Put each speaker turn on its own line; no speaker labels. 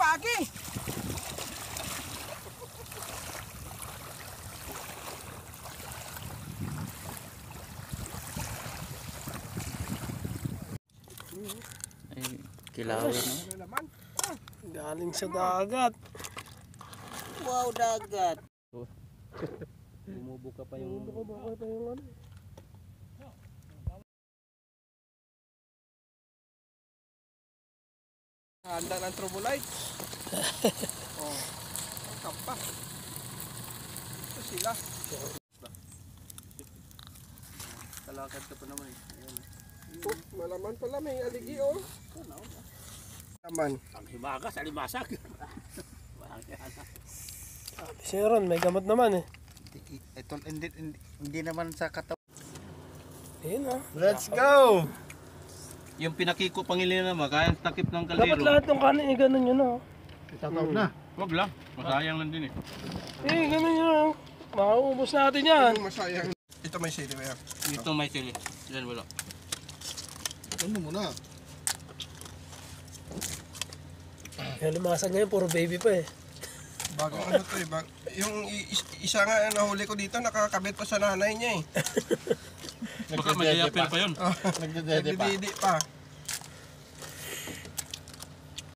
pagi.
Ay, kilawin, no?
Ano naman?
Galing sa dagat.
Wow, dagat. Bumubuka pa yung...
Bumubuka pa yung ano.
Handa ng trobolites. Oh, ang kampa. Ito sila.
Kalakad ka pa naman eh. Ayan.
Oh, malaman pala may aligi oh. Naman.
Ang himagas, alimasak.
Si Ron, may gamot naman eh.
Ito hindi naman sa katawan.
Ayun ah.
Let's go.
Yung pinakiko pangilin naman, kaya takip ng
Dapat
kaldero.
lahat ng kanin eh, ganun yun ah.
Itatawag na.
Wag lang, masayang lang din eh.
Eh, ganun yun ah. Makaubos natin yan.
Ang masayang. Ito may sili ba yan?
Dito may sili. Diyan wala.
Ano muna?
Yung lumasan ngayon, puro baby pa eh.
Bagong ano to eh. Yung isa nga nahuli ko dito, nakakabit pa sa nanay niya eh.
Baka may yapir pa yun.
Nagdedede pa.
Nagdididi pa.